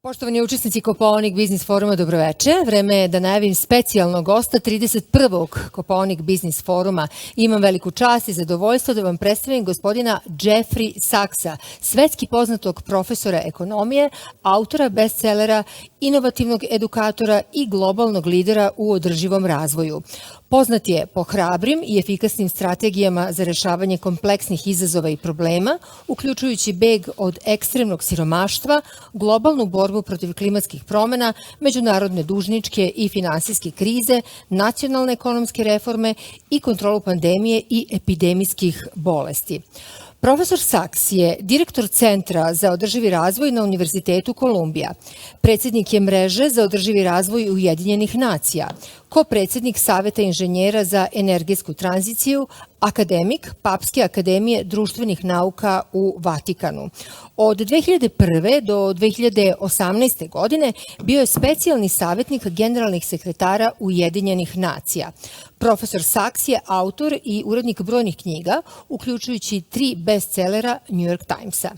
Poštovani učesnici Kopaonik Biznis foruma, dobroveče. Vreme je da najavim specijalnog gosta 31. Kopaonik Biznis foruma. Imam veliku čast i zadovoljstvo da vam predstavim gospodina Jeffrey Sacksa, svetski poznatog profesora ekonomije, autora bestsellera, inovativnog edukatora i globalnog lidera u održivom razvoju. Poznat je po hrabrim i efikasnim strategijama za rešavanje kompleksnih izazova i problema, uključujući beg od ekstremnog siromaštva, globalnu borbu protiv klimatskih promena, međunarodne dužničke i finansijske krize, nacionalne ekonomske reforme i kontrolu pandemije i epidemijskih bolesti. Profesor Sachs je direktor Centra za održivi razvoj na Univerzitetu Kolumbija. Predsednik je mreže za održivi razvoj Ujedinjenih nacija, kopredsednik Saveta inženjera za energetsku tranziciju, akademik Papske akademije društvenih nauka u Vatikanu. Od 2001. do 2018. godine bio je specijalni savjetnik generalnih sekretara Ujedinjenih nacija. Profesor Sachs je autor i urednik brojnih knjiga, uključujući 3 bestsellera New York Timesa.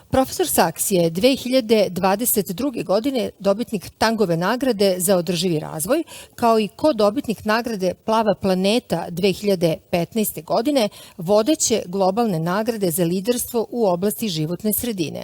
Profesor Sachs je 2022. godine dobitnik Tangove nagrade za održivi razvoj, kao i kodobitnik nagrade Plava planeta 2015. godine, vodeće globalne nagrade za liderstvo u oblasti životne sredine.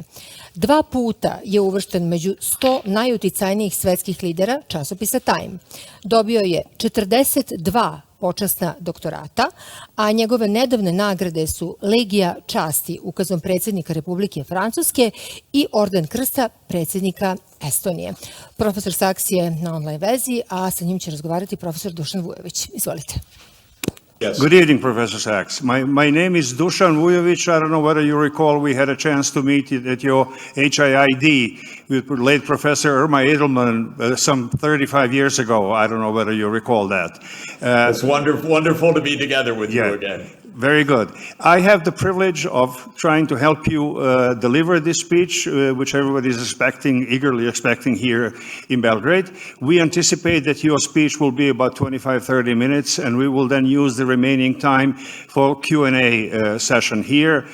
2 puta je uvršten među 100 najuticajnijih svetskih lidera časopisa Time. Dobio je 42 počasna doktorata, a njegove nedavne nagrade su Legija časti ukazom predsednika Republike Francuske i Orden krsta predsednika Estonije. Profesor Sachs je na online vezi, a sa njim će razgovarati profesor Dušan Vujović. Izvolite. Yes. Good evening, Professor Sachs. My name is Dušan Vujović. I don't know whether you recall we had a chance to meet at your HIID with late Professor Irma Edelman some 35 years ago. I don't know whether you recall that. It's wonderful to be together with you again. Very good. I have the privilege of trying to help you deliver this speech, which everybody is eagerly expecting here in Belgrade. We anticipate that your speech will be about 25-30 minutes, and we will then use the remaining time for Q&A session here.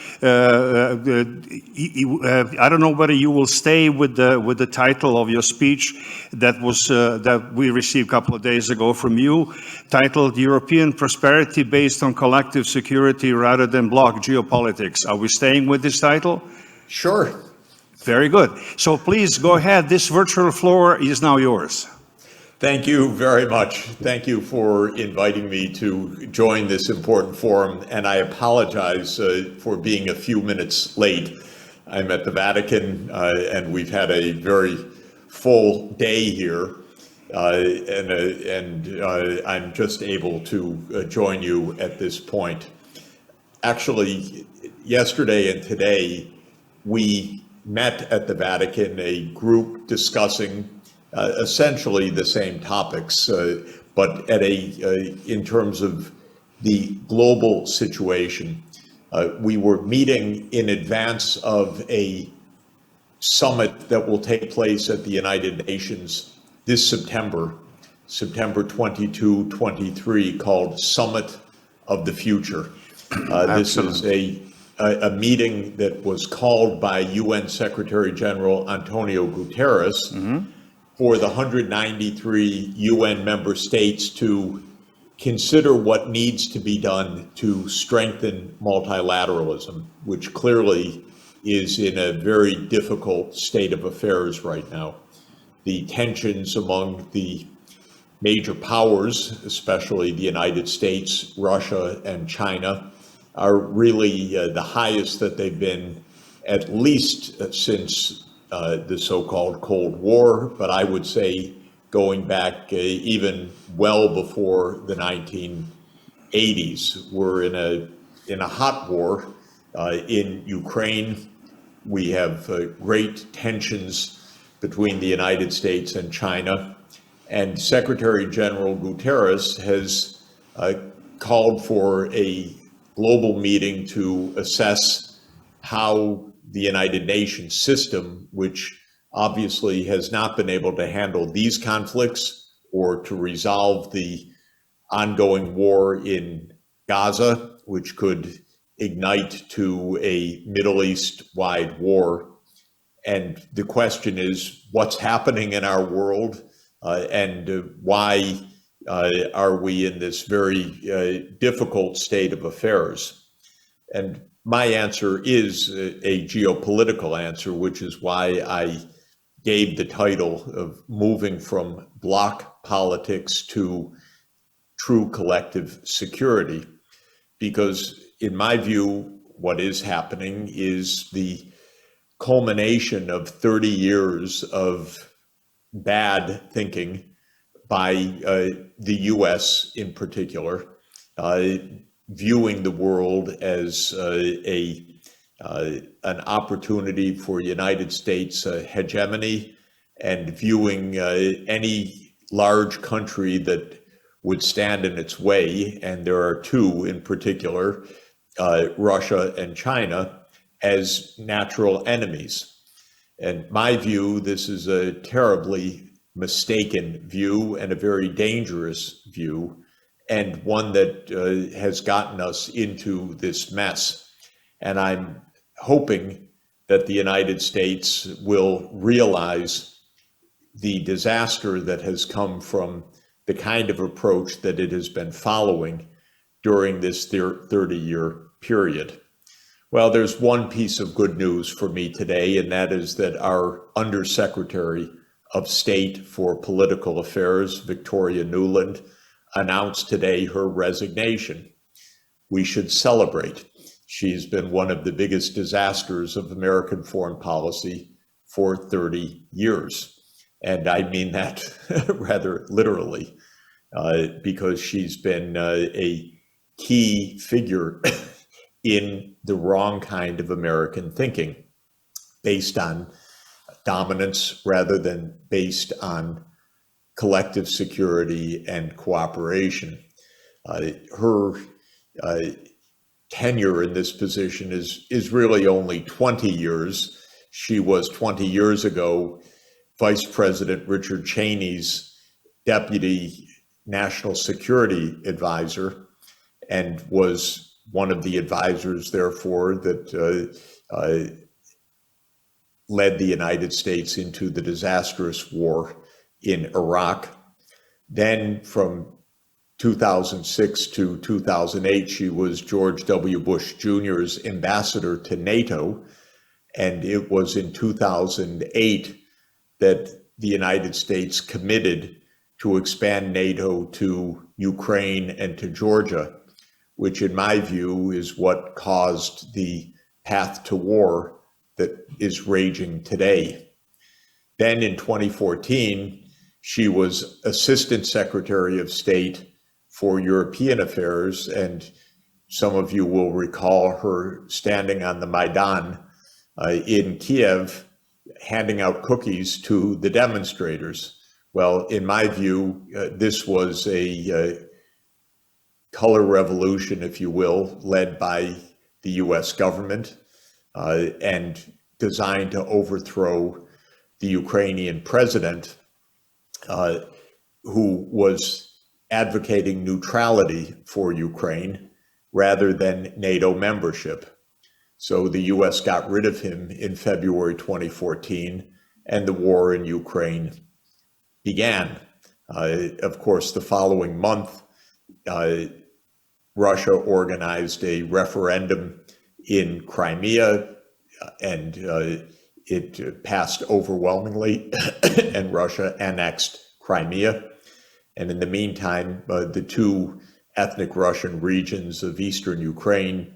I don't know whether you will stay with the title of your speech that we received a couple of days ago from you, titled European Prosperity Based on Collective Security Rather Than Bloc Geopolitics. Are we staying with this title? Sure. Very good. So please go ahead. This virtual floor is now yours. Thank you very much. Thank you for inviting me to join this important forum, and I apologize for being a few minutes late. I'm at the Vatican, and we've had a very full day here. I'm just able to join you at this point. Actually, yesterday and today, we met at the Vatican, a group discussing essentially the same topics, but in terms of the global situation. We were meeting in advance of a summit that will take place at the United Nations this September 22, 23, called Summit of the Future. This is a meeting that was called by UN Secretary General Antonio Guterres for the 193 UN member states to consider what needs to be done to strengthen multilateralism, which clearly is in a very difficult state of affairs right now. The tensions among the major powers, especially the United States, Russia, and China, are really the highest that they've been at least since the so-called Cold War, but I would say going back even well before the 1980s. We're in a hot war in Ukraine. We have great tensions between the United States and China, and Secretary General Guterres has called for a global meeting to assess how the United Nations system, which obviously has not been able to handle these conflicts or to resolve the ongoing war in Gaza, which could ignite to a Middle East-wide war, And the question is, what's happening in our world, and why are we in this very difficult state of affairs? And my answer is a geopolitical answer, which is why I gave the title of moving from bloc politics to true collective security. Because in my view, what is happening is the culmination of 30 years of bad thinking by the US in particular, viewing the world as an opportunity for United States hegemony, and viewing any large country that would stand in its way, and there are two in particular, Russia and China, as natural enemies. And my view, this is a terribly mistaken view and a very dangerous view, and one that has gotten us into this mess. And I'm hoping that the United States will realize the disaster that has come from the kind of approach that it has been following during this 30-year period. Well, there's one piece of good news for me today, and that is that our Undersecretary of State for Political Affairs, Victoria Nuland, announced today her resignation. We should celebrate. She's been one of the biggest disasters of American foreign policy for 30 years. And I mean that rather literally, because she's been a key figure in the wrong kind of American thinking, based on dominance rather than based on collective security and cooperation. Her tenure in this position is really only 20 years. She was 20 years ago Vice President Richard Cheney's Deputy National Security Advisor, and was one of the advisors, therefore, that led the United States into the disastrous war in Iraq. Then from 2006 to 2008, she was George W. Bush Jr.'s ambassador to NATO. And it was in 2008 that the United States committed to expand NATO to Ukraine and to Georgia, which in my view is what caused the path to war that is raging today. Then in 2014, she was Assistant Secretary of State for European Affairs, and some of you will recall her standing on the Maidan in Kiev, handing out cookies to the demonstrators. Well, in my view, this was a color revolution, if you will, led by the US government and designed to overthrow the Ukrainian president, who was advocating neutrality for Ukraine rather than NATO membership. So the US got rid of him in February 2014, and the war in Ukraine began. Of course, the following month, Russia organized a referendum in Crimea, and it passed overwhelmingly, and Russia annexed Crimea. And in the meantime, the two ethnic Russian regions of eastern Ukraine,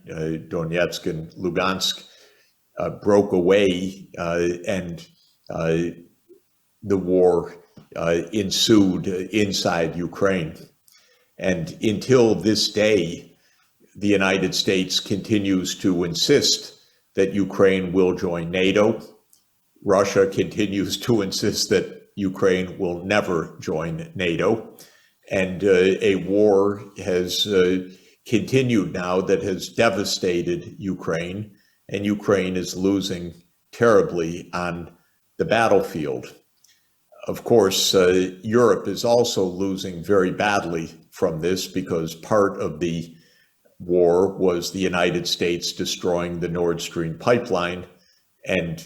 Donetsk and Lugansk, broke away, and the war ensued inside Ukraine. And until this day, the United States continues to insist that Ukraine will join NATO. Russia continues to insist that Ukraine will never join NATO. And a war has continued now that has devastated Ukraine, and Ukraine is losing terribly on the battlefield. Of course, Europe is also losing very badly from this, because part of the war was the United States destroying the Nord Stream pipeline. And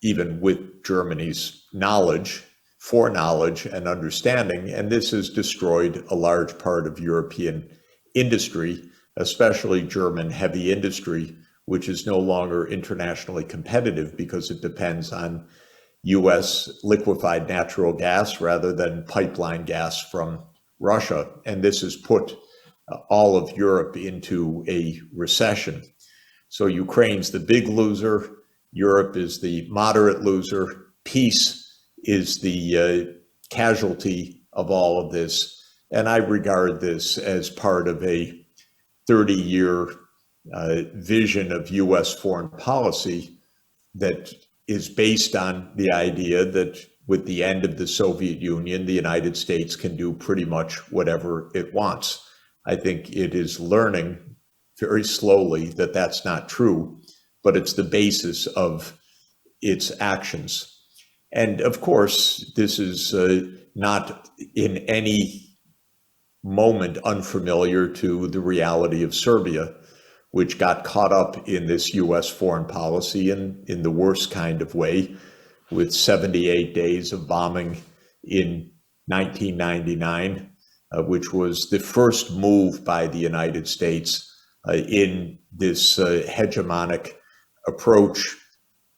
even with Germany's knowledge, foreknowledge and understanding, and this has destroyed a large part of European industry, especially German heavy industry, which is no longer internationally competitive because it depends on US liquefied natural gas rather than pipeline gas from Russia. And this has put all of Europe into a recession. So Ukraine's the big loser, Europe is the moderate loser, peace is the casualty of all of this. And I regard this as part of a 30-year vision of US foreign policy that is based on the idea that with the end of the Soviet Union, the United States can do pretty much whatever it wants. I think it is learning very slowly that that's not true, but it's the basis of its actions. And of course, this is not in any moment unfamiliar to the reality of Serbia, which got caught up in this US foreign policy in the worst kind of way, with 78 days of bombing in 1999, which was the first move by the United States in this hegemonic approach,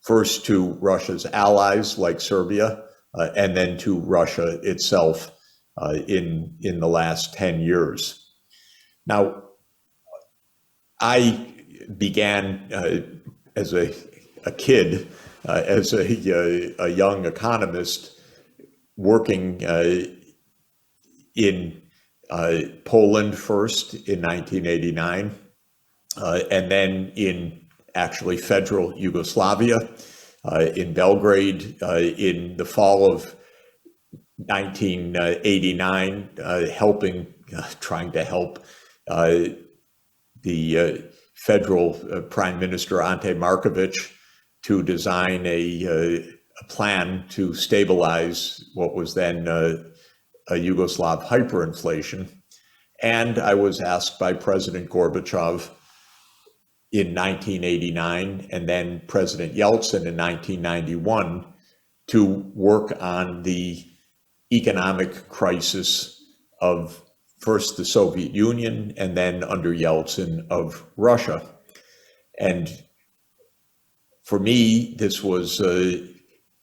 first to Russia's allies like Serbia, and then to Russia itself in the last 10 years. Now, I began as a kid, as a young economist, working in Poland first in 1989, and then in actually federal Yugoslavia, in Belgrade in the fall of 1989, trying to help the federal Prime Minister Ante Markovic to design a plan to stabilize what was then a Yugoslav hyperinflation. And I was asked by President Gorbachev in 1989, and then President Yeltsin in 1991, to work on the economic crisis of first the Soviet Union, and then under Yeltsin of Russia. And for me, this was a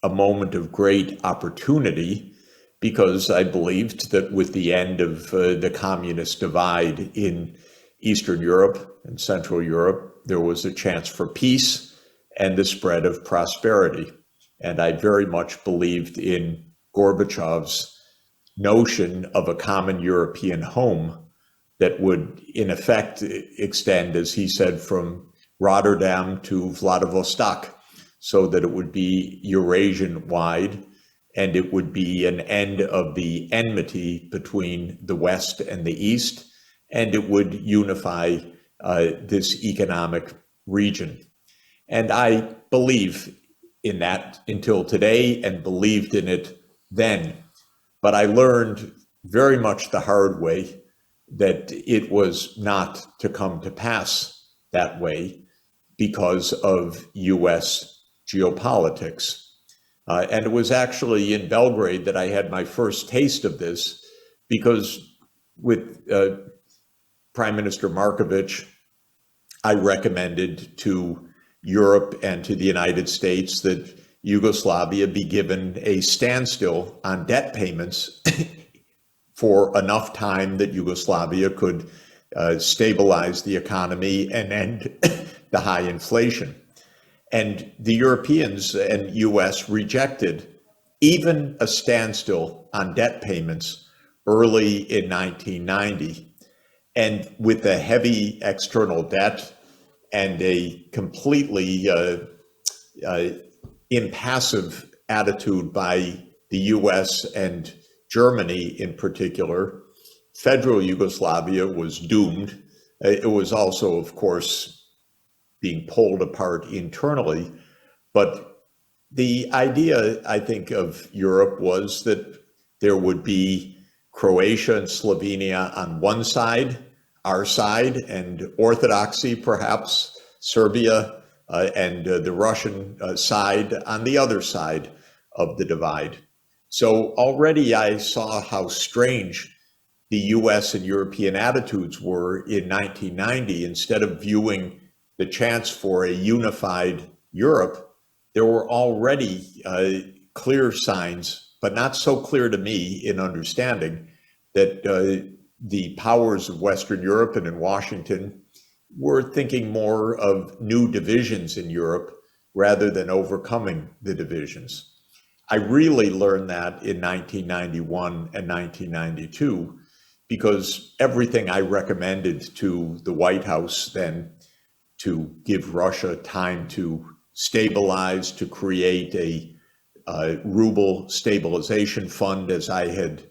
moment of great opportunity, because I believed that with the end of the communist divide in Eastern Europe and Central Europe, there was a chance for peace and the spread of prosperity. And I very much believed in Gorbachev's notion of a common European home that would, in effect, extend, as he said, from Rotterdam to Vladivostok, so that it would be Eurasian-wide, and it would be an end of the enmity between the West and the East, and it would unify this economic region. And I believe in that until today, and believed in it then. But I learned very much the hard way that it was not to come to pass that way because of US geopolitics. And it was actually in Belgrade that I had my first taste of this, because with Prime Minister Markovic, I recommended to Europe and to the United States that Yugoslavia be given a standstill on debt payments for enough time that Yugoslavia could stabilize the economy and end the high inflation. And the Europeans and US rejected even a standstill on debt payments early in 1990. And with the heavy external debt and a completely impassive attitude by the US and Germany in particular, federal Yugoslavia was doomed. It was also, of course, being pulled apart internally. But the idea, I think, of Europe was that there would be Croatia and Slovenia on one side, our side, and orthodoxy, perhaps, Serbia and the Russian side on the other side of the divide. So already I saw how strange the US and European attitudes were in 1990. Instead of viewing the chance for a unified Europe, there were already clear signs, but not so clear to me in understanding, that the powers of Western Europe and in Washington were thinking more of new divisions in Europe rather than overcoming the divisions. I really learned that in 1991 and 1992, because everything I recommended to the White House then, to give Russia time to stabilize, to create a ruble stabilization fund, as I had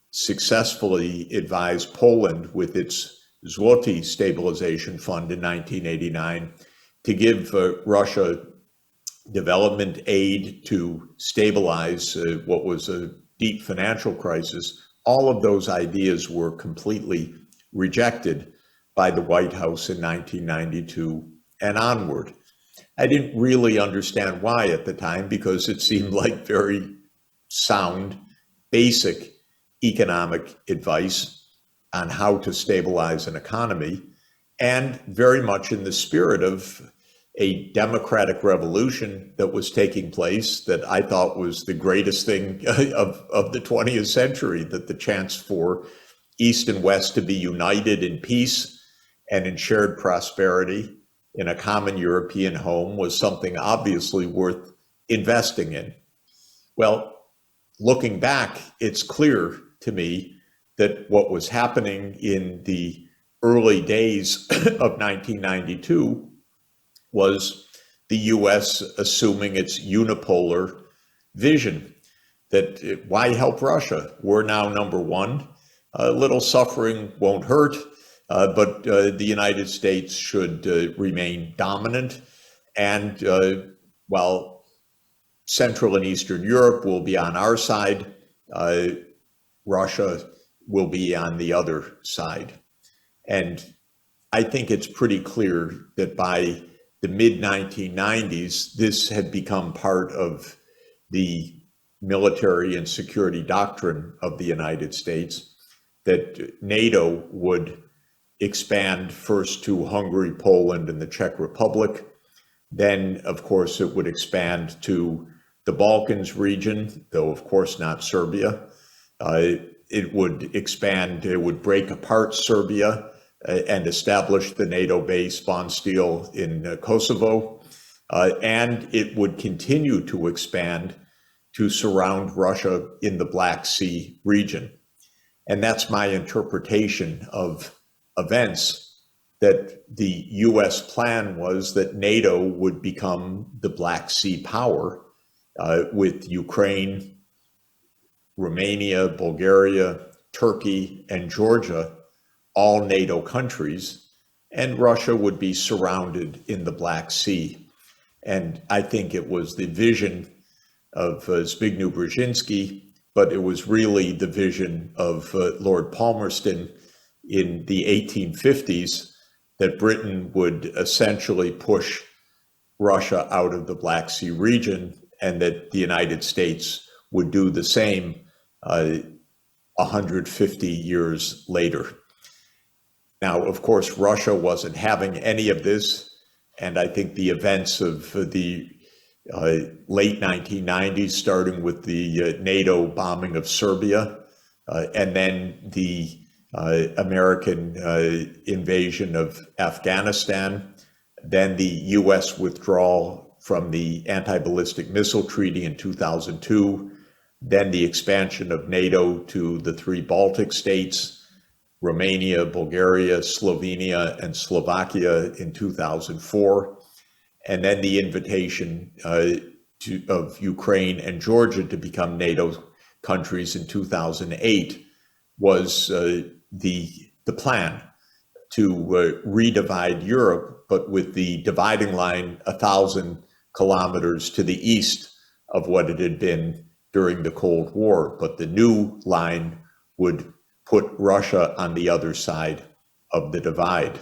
successfully advised Poland with its Zloty stabilization fund in 1989, to give Russia development aid to stabilize what was a deep financial crisis. All of those ideas were completely rejected by the White House in 1992 and onward. I didn't really understand why at the time, because it seemed like very sound, basic economic advice on how to stabilize an economy, and very much in the spirit of a democratic revolution that was taking place, that I thought was the greatest thing of the 20th century, that the chance for East and West to be united in peace and in shared prosperity in a common European home was something obviously worth investing in. Well, looking back, it's clear to me that what was happening in the early days of 1992 was the US assuming its unipolar vision, that why help Russia? We're now number one. A little suffering won't hurt, but the United States should remain dominant. And while Central and Eastern Europe will be on our side, Russia will be on the other side. And I think it's pretty clear that by the mid-1990s, this had become part of the military and security doctrine of the United States, that NATO would expand first to Hungary, Poland, and the Czech Republic. Then, of course, it would expand to the Balkans region, though, of course, not Serbia. It would expand, it would break apart Serbia and establish the NATO base, Bonsteel, in Kosovo. And it would continue to expand to surround Russia in the Black Sea region. And that's my interpretation of events, that the US plan was that NATO would become the Black Sea power with Ukraine, Romania, Bulgaria, Turkey, and Georgia, all NATO countries, and Russia would be surrounded in the Black Sea. And I think it was the vision of Zbigniew Brzezinski, but it was really the vision of Lord Palmerston in the 1850s, that Britain would essentially push Russia out of the Black Sea region, and that the United States would do the same 150 years later. Now, of course, Russia wasn't having any of this, and I think the events of the late 1990s, starting with the NATO bombing of Serbia, and then the American invasion of Afghanistan, then the US withdrawal from the Anti-Ballistic Missile Treaty in 2002, then the expansion of NATO to the three Baltic states, Romania, Bulgaria, Slovenia, and Slovakia in 2004, and then the invitation of Ukraine and Georgia to become NATO countries in 2008 was the plan to redivide Europe, but with the dividing line 1,000 kilometers to the east of what it had been during the Cold War. But the new line would put Russia on the other side of the divide.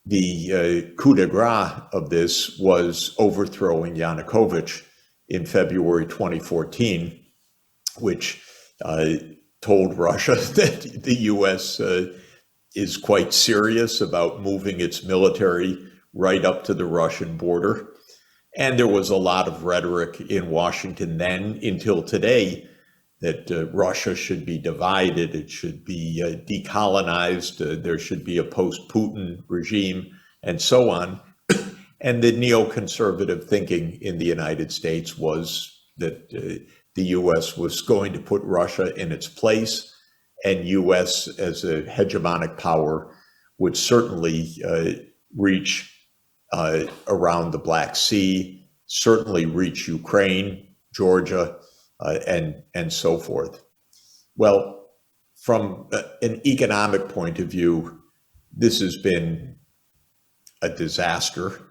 The coup de grace of this was overthrowing Yanukovych in February 2014, which told Russia that the U.S. Is quite serious about moving its military right up to the Russian border. And there was a lot of rhetoric in Washington then until today that Russia should be divided, it should be decolonized, there should be a post-Putin regime, and so on. And the neoconservative thinking in the United States was that the U.S. was going to put Russia in its place, and U.S. as a hegemonic power would certainly reach around the Black Sea, certainly reach Ukraine, Georgia, and so forth. Well, from an economic point of view, this has been a disaster.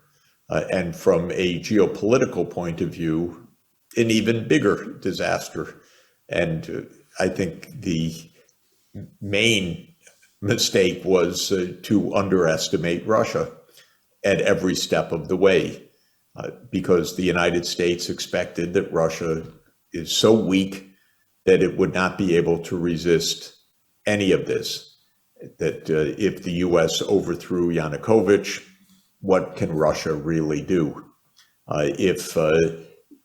And from a geopolitical point of view, an even bigger disaster. And I think the main mistake was to underestimate Russia at every step of the way, because the United States expected that Russia is so weak that it would not be able to resist any of this, that if the U.S. overthrew Yanukovych, what can Russia really do? If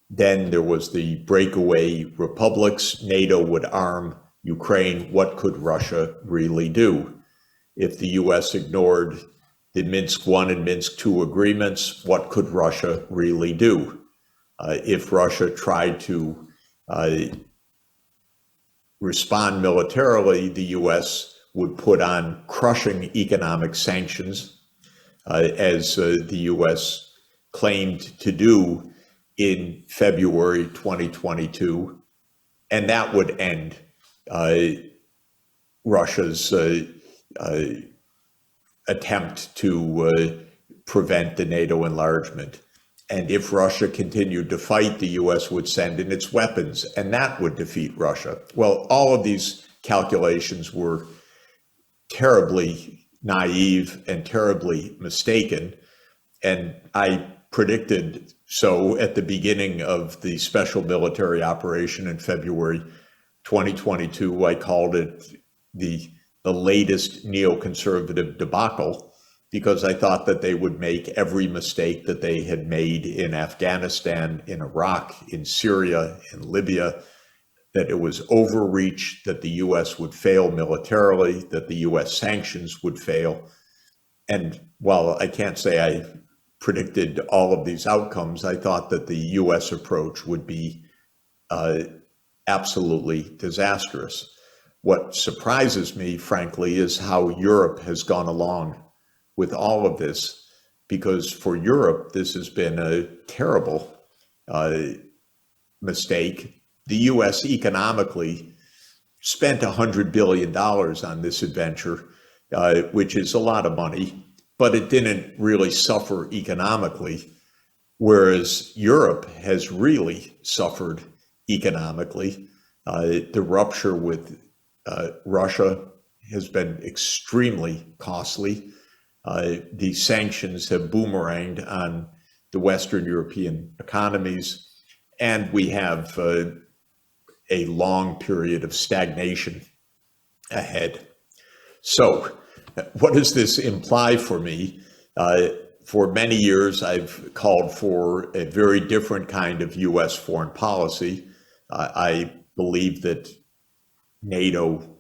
then there was the breakaway republics, NATO would arm Ukraine, what could Russia really do? If the U.S. ignored the Minsk I and Minsk II agreements, what could Russia really do? If Russia tried to respond militarily, the U.S. would put on crushing economic sanctions, as the U.S. claimed to do in February 2022, and that would end Russia's attempt to prevent the NATO enlargement. And if Russia continued to fight, the U.S. would send in its weapons, and that would defeat Russia. Well, all of these calculations were terribly naive and terribly mistaken. And I predicted so at the beginning of the special military operation in February 2022. I called it the latest neoconservative debacle, because I thought that they would make every mistake that they had made in Afghanistan, in Iraq, in Syria, in Libya, that it was overreach, that the U.S. would fail militarily, that the U.S. sanctions would fail. And while I can't say I predicted all of these outcomes, I thought that the U.S. approach would be absolutely disastrous. What surprises me, frankly, is how Europe has gone along with all of this, because for Europe, this has been a terrible mistake. The U.S. economically spent $100 billion on this adventure, which is a lot of money, but it didn't really suffer economically, whereas Europe has really suffered economically. The rupture with Russia has been extremely costly. The sanctions have boomeranged on the Western European economies, and we have a long period of stagnation ahead. So, what does this imply for me? For many years, I've called for a very different kind of U.S. foreign policy. I believe that NATO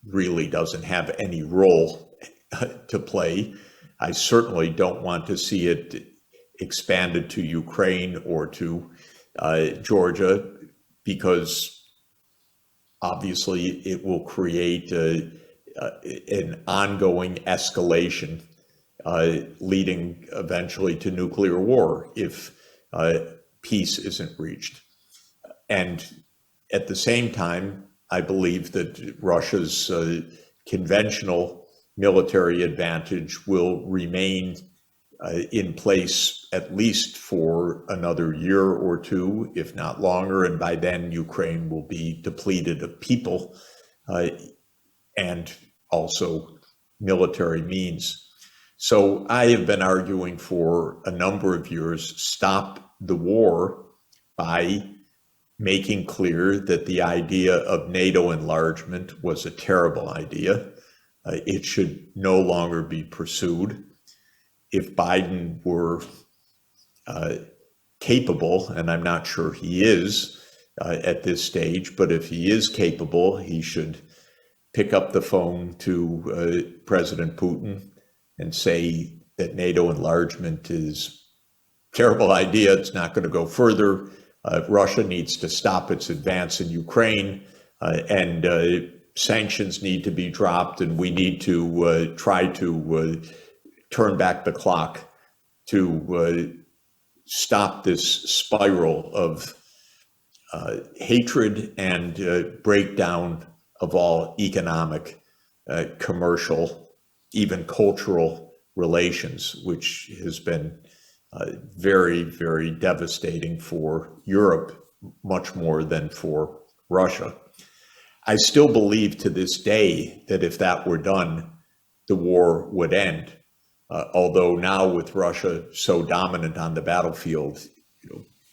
really doesn't have any role to play. I certainly don't want to see it expanded to Ukraine or to Georgia, because obviously it will create an ongoing escalation, leading eventually to nuclear war if peace isn't reached. And at the same time, I believe that Russia's conventional military advantage will remain in place at least for another year or two, if not longer. And by then, Ukraine will be depleted of people and also military means. So I have been arguing for a number of years, stop the war by making clear that the idea of NATO enlargement was a terrible idea. It should no longer be pursued. If Biden were capable, and I'm not sure he is at this stage, but if he is capable, he should pick up the phone to President Putin and say that NATO enlargement is a terrible idea. It's not going to go further. Russia needs to stop its advance in Ukraine, and sanctions need to be dropped, and we need to try to turn back the clock to stop this spiral of hatred and breakdown of all economic, commercial, even cultural relations, which has been very, very devastating for Europe, much more than for Russia. I still believe to this day that if that were done, the war would end. Although now with Russia so dominant on the battlefield,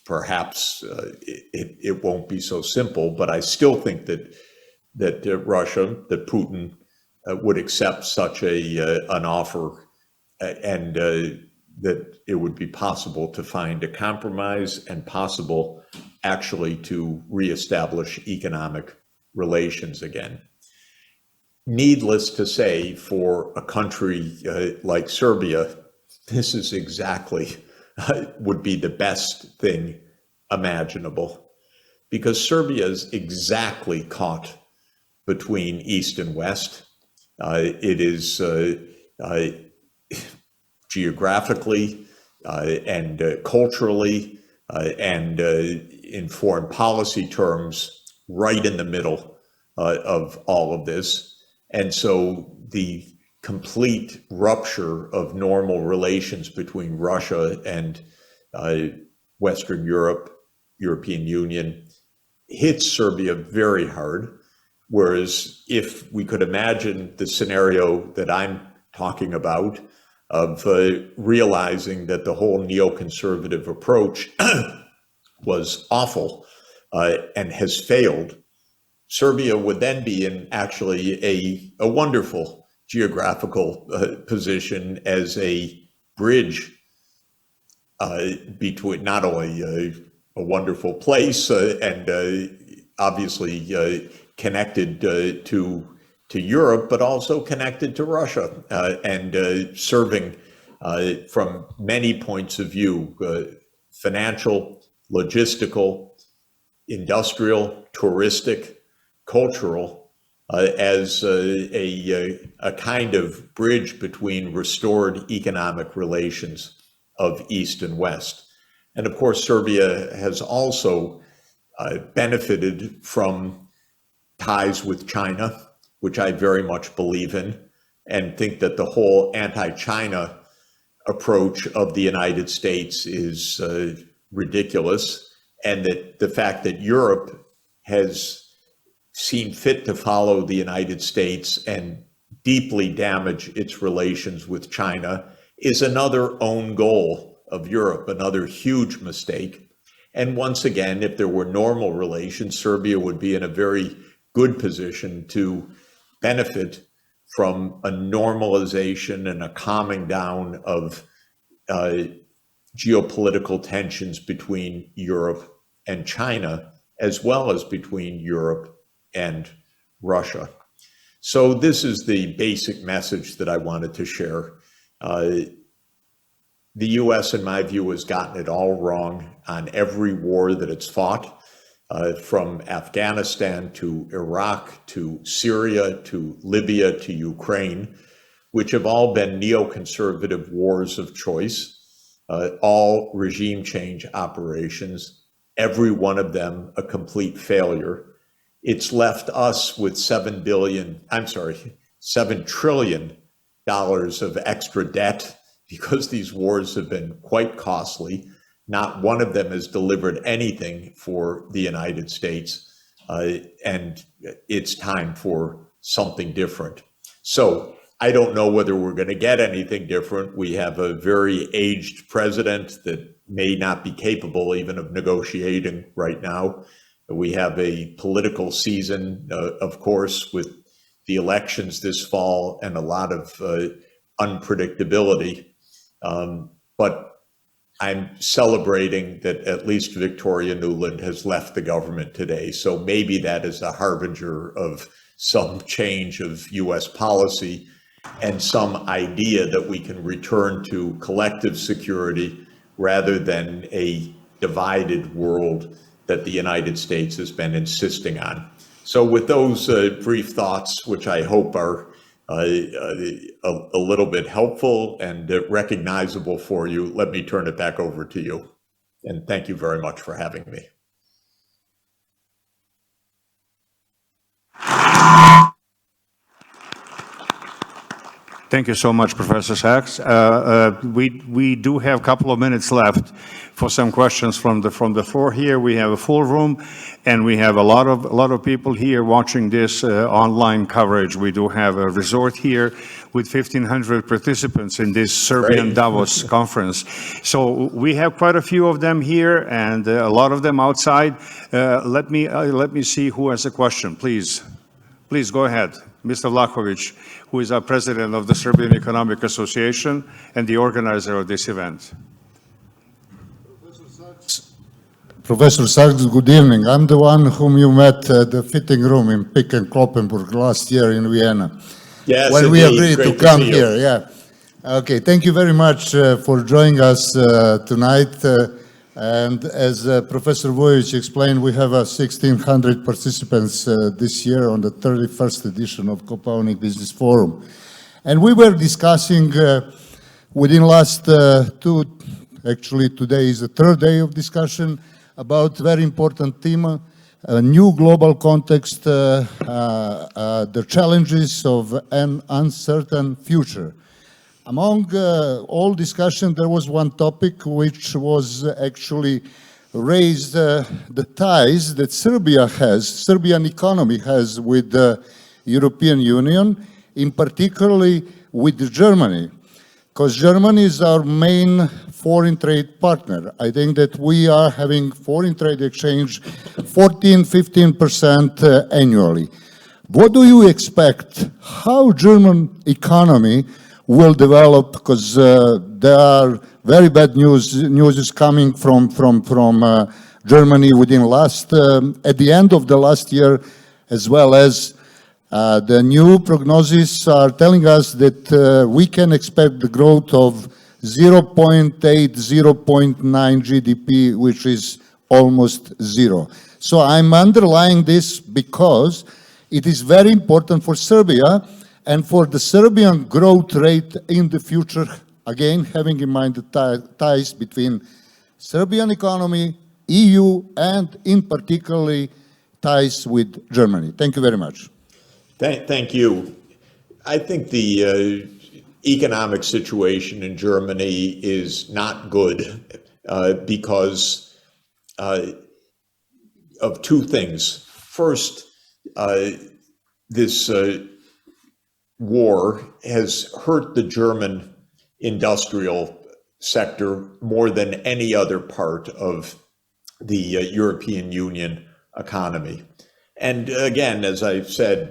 perhaps it won't be so simple. But I still think that Russia, that Putin would accept such an offer, and that it would be possible to find a compromise and possible actually to reestablish economic relations again. Needless to say, for a country like Serbia, this is exactly would be the best thing imaginable, because Serbia is exactly caught between East and West. It is geographically and culturally and in foreign policy terms right in the middle of all of this. And so the complete rupture of normal relations between Russia and Western Europe, European Union, hits Serbia very hard. Whereas if we could imagine the scenario that I'm talking about of realizing that the whole neoconservative approach was awful and has failed, Serbia would then be in actually a wonderful geographical position as a bridge between not only a wonderful place and obviously connected to Europe, but also connected to Russia and serving from many points of view, financial, logistical, industrial, touristic, cultural, as a kind of bridge between restored economic relations of East and West. And of course, Serbia has also benefited from ties with China, which I very much believe in, and think that the whole anti-China approach of the United States is ridiculous, and that the fact that Europe has seen fit to follow the United States and deeply damage its relations with China is another own goal of Europe, another huge mistake. And once again, if there were normal relations, Serbia would be in a very good position to benefit from a normalization and a calming down of geopolitical tensions between Europe and China, as well as between Europe and Russia. So this is the basic message that I wanted to share. The US, in my view, has gotten it all wrong on every war that it's fought, from Afghanistan to Iraq to Syria to Libya to Ukraine, which have all been neoconservative wars of choice, all regime change operations, every one of them a complete failure. It's left us with $7 trillion of extra debt because these wars have been quite costly. Not one of them has delivered anything for the United States, and it's time for something different. So I don't know whether we're going to get anything different. We have a very aged president that may not be capable even of negotiating right now. We have a political season, of course, with the elections this fall and a lot of unpredictability. But I'm celebrating that at least Victoria Nuland has left the government today. So maybe that is a harbinger of some change of US policy and some idea that we can return to collective security rather than a divided world that the United States has been insisting on. So with those brief thoughts, which I hope are a little bit helpful and recognizable for you, let me turn it back over to you. And thank you very much for having me. Thank you so much, Professor Sachs. We do have a couple of minutes left for some questions from the floor here. We have a full room, and we have a lot of people here watching this online coverage. We do have a resort here with 1,500 participants in this Serbian Davos conference. So we have quite a few of them here, and a lot of them outside. Let me see who has a question. Please go ahead, Mr. Vlahovic, who is our president of the Serbian Economic Association and the organizer of this event. Professor Sachs, good evening. I'm the one whom you met at the fitting room in Pick and Kloppenburg last year in Vienna. Yes, when we agreed to come here. Yeah. Okay, thank you very much for joining us tonight. And as Professor Vujovic explained, we have 1,600 participants this year on the 31st edition of Kopaonik Business Forum. And we were discussing within last actually today is the third day of discussion about very important theme, a new global context, the challenges of an uncertain future. Among all discussion, there was one topic which was actually raised the ties that Serbian economy has with the European Union, in particularly with Germany, because Germany is our main foreign trade partner. I think that we are having foreign trade exchange 14–15% annually. What do you expect? How German economy will develop, because there are very bad news is coming from Germany within at the end of the last year, as well as the new prognosis are telling us that we can expect the growth of 0.8, 0.9 GDP, which is almost zero. So I'm underlying this because it is very important for Serbia and for the Serbian growth rate in the future, again, having in mind the ties between Serbian economy, EU, and in particularly ties with Germany. Thank you very much. Thank you. I think the economic situation in Germany is not good because of two things. First, this war has hurt the German industrial sector more than any other part of the European Union economy. And again, as I've said,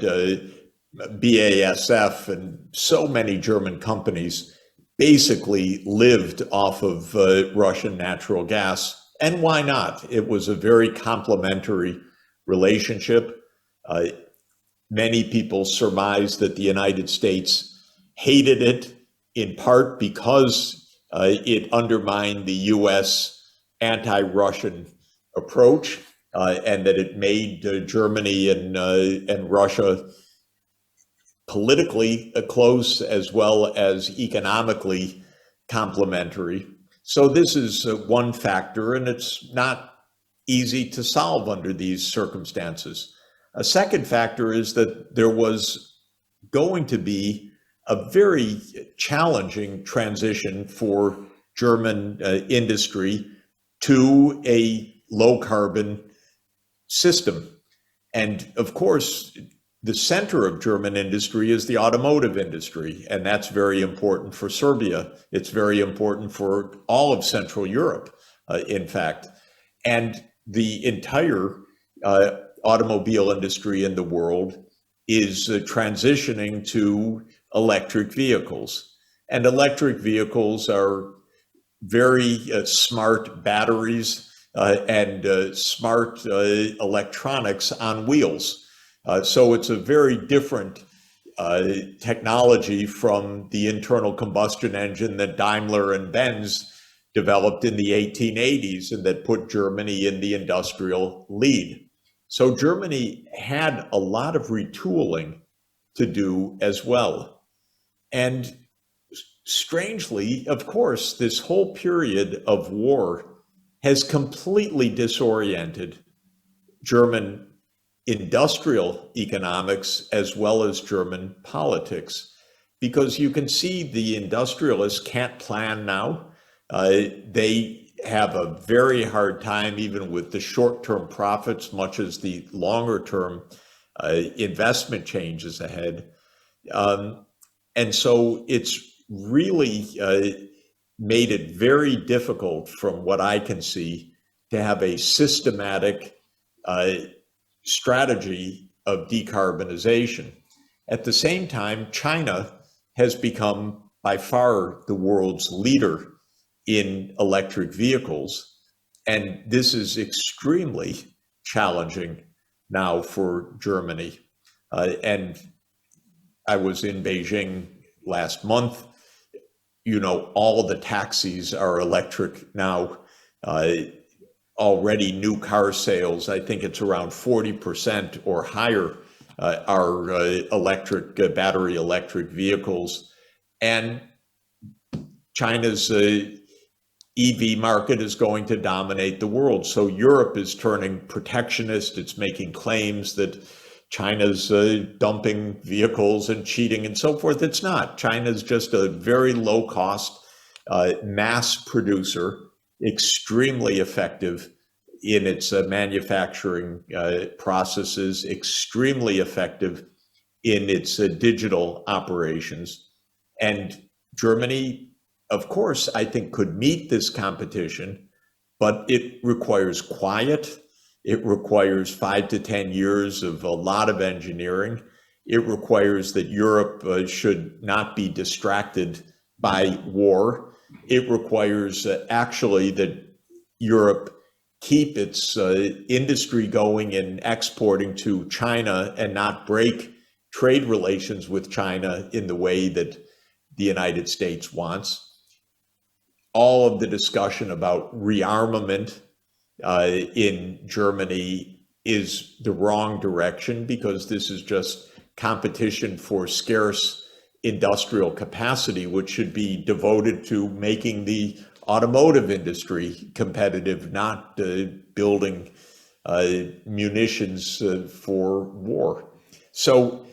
BASF and so many German companies basically lived off of Russian natural gas. And why not? It was a very complementary relationship. Many people surmise that the United States hated it in part because it undermined the US anti-Russian approach and that it made Germany and Russia politically close as well as economically complementary. So this is one factor, and it's not easy to solve under these circumstances. A second factor is that there was going to be a very challenging transition for German industry to a low carbon system. And of course, the center of German industry is the automotive industry, and that's very important for Serbia. It's very important for all of Central Europe, in fact. And the entire automobile industry in the world is transitioning to electric vehicles. And electric vehicles are very smart batteries and smart electronics on wheels. So it's a very different technology from the internal combustion engine that Daimler and Benz developed in the 1880s and that put Germany in the industrial lead. So Germany had a lot of retooling to do as well. And strangely, of course, this whole period of war has completely disoriented German industrial economics as well as German politics, because you can see the industrialists can't plan now. They have a very hard time even with the short-term profits, much as the longer-term investment changes ahead. And so it's really made it very difficult, from what I can see, to have a systematic strategy of decarbonization. At the same time, China has become by far the world's leader in electric vehicles, and this is extremely challenging now for Germany. And I was in Beijing last month. You know, all the taxis are electric now. Already new car sales, I think it's around 40% or higher, are electric, battery electric vehicles. And China's EV market is going to dominate the world. So Europe is turning protectionist. It's making claims that China's dumping vehicles and cheating and so forth. It's not. China's just a very low cost mass producer, extremely effective in its manufacturing processes, extremely effective in its digital operations. And Germany, of course, I think could meet this competition, but it requires quiet. It requires 5 to 10 years of a lot of engineering. It requires that Europe should not be distracted by war. It requires actually that Europe keep its industry going and exporting to China and not break trade relations with China in the way that the United States wants. All of the discussion about rearmament in Germany is the wrong direction, because this is just competition for scarce industrial capacity, which should be devoted to making the automotive industry competitive, not building munitions for war. So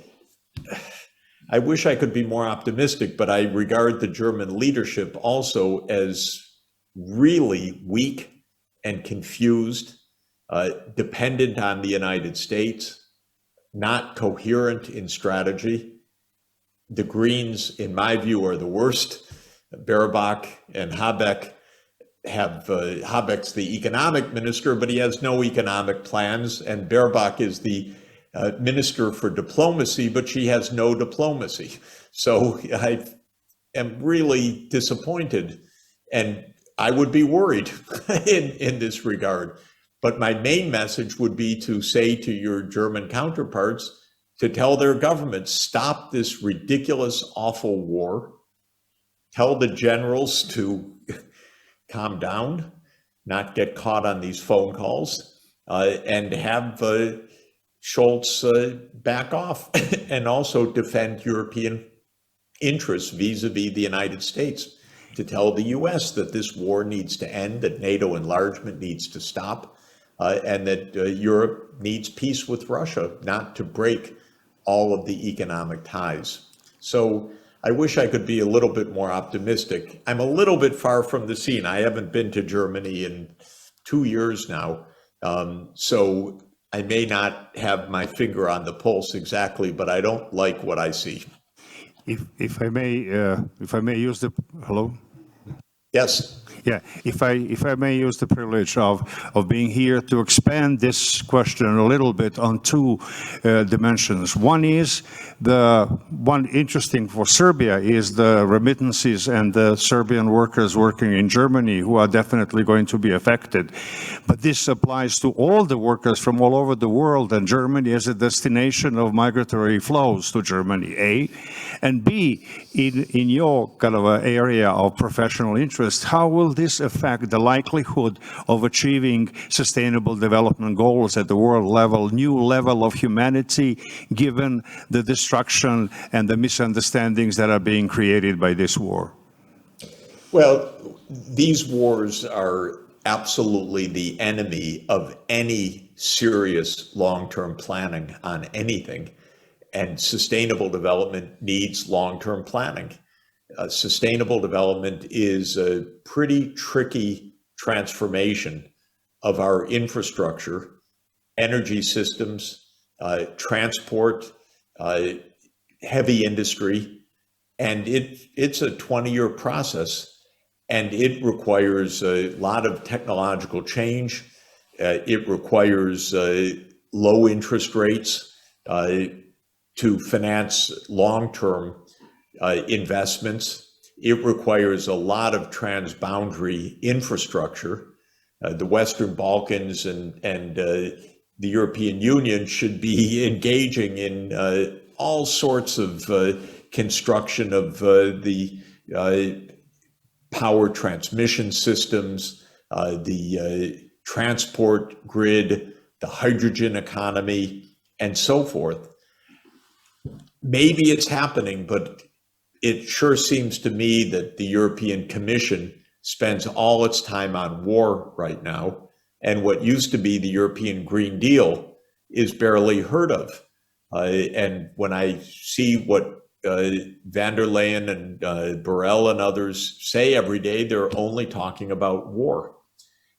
I wish I could be more optimistic, but I regard the German leadership also as really weak and confused, dependent on the United States, not coherent in strategy. The Greens, in my view, are the worst. Baerbock and Habeck have, Habeck's the economic minister, but he has no economic plans, and Baerbock is the minister for diplomacy, but she has no diplomacy. So I am really disappointed, and I would be worried in this regard. But my main message would be to say to your German counterparts, to tell their governments, stop this ridiculous, awful war. Tell the generals to calm down, not get caught on these phone calls, and have Scholz back off, and also defend European interests vis-a-vis the United States, to tell the US that this war needs to end, that NATO enlargement needs to stop, and that Europe needs peace with Russia, not to break all of the economic ties. So I wish I could be a little bit more optimistic. I'm a little bit far from the scene. I haven't been to Germany in 2 years now. So I may not have my finger on the pulse exactly, but I don't like what I see. If I may use the hello. Yes. Yeah, if I may use the privilege of being here to expand this question a little bit on two dimensions. One is the one interesting for Serbia is the remittances and the Serbian workers working in Germany who are definitely going to be affected. But this applies to all the workers from all over the world, and Germany as a destination of migratory flows to Germany, A. And B, in your kind of area of professional interest, how will this affect the likelihood of achieving sustainable development goals at the world level, new level of humanity, given the destruction and the misunderstandings that are being created by this war? Well, these wars are absolutely the enemy of any serious long-term planning on anything. And sustainable development needs long-term planning. Sustainable development is a pretty tricky transformation of our infrastructure, energy systems, transport, heavy industry, and it's a 20-year process, and it requires a lot of technological change. It requires low interest rates to finance long-term investments. It requires a lot of transboundary infrastructure. The Western Balkans and the European Union should be engaging in all sorts of construction of the power transmission systems, the transport grid, the hydrogen economy, and so forth. Maybe it's happening, but it sure seems to me that the European Commission spends all its time on war right now, and what used to be the European Green Deal is barely heard of. And when I see what van der Leyen and Borrell and others say every day, they're only talking about war.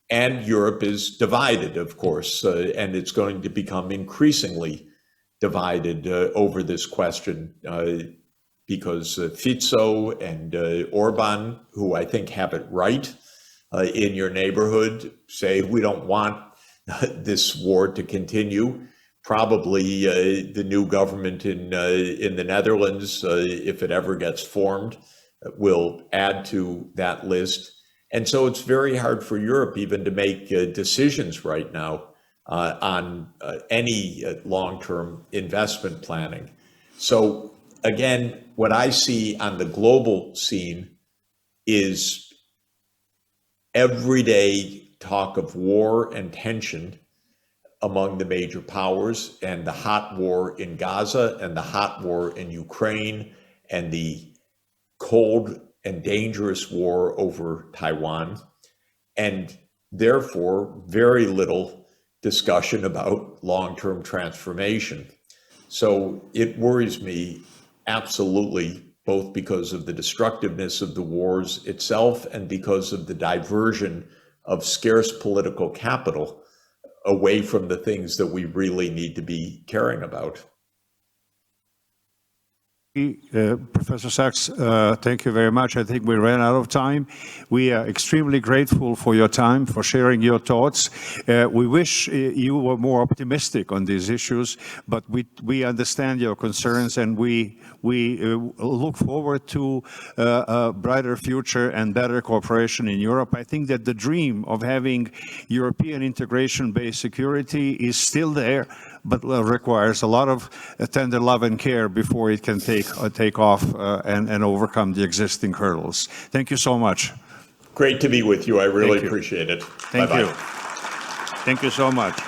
And Europe is divided, of course, and it's going to become increasingly divided over this question because Fico and Orban, who I think have it right in your neighborhood, say we don't want this war to continue. Probably the new government in the Netherlands, if it ever gets formed, will add to that list. And so it's very hard for Europe even to make decisions right now on any long-term investment planning. So again, what I see on the global scene is everyday talk of war and tension among the major powers, and the hot war in Gaza and the hot war in Ukraine and the cold and dangerous war over Taiwan, and therefore very little discussion about long-term transformation. So it worries me absolutely, both because of the destructiveness of the wars itself and because of the diversion of scarce political capital away from the things that we really need to be caring about. Professor Sachs, thank you very much. I think we ran out of time. We are extremely grateful for your time, for sharing your thoughts. We wish you were more optimistic on these issues, but we understand your concerns, and we look forward to a brighter future and better cooperation in Europe. I think that the dream of having European integration-based security is still there, but requires a lot of tender love and care before it can take off and overcome the existing hurdles. Thank you so much. Great to be with you. I really appreciate it. Thank Bye-bye. you. Thank you so much.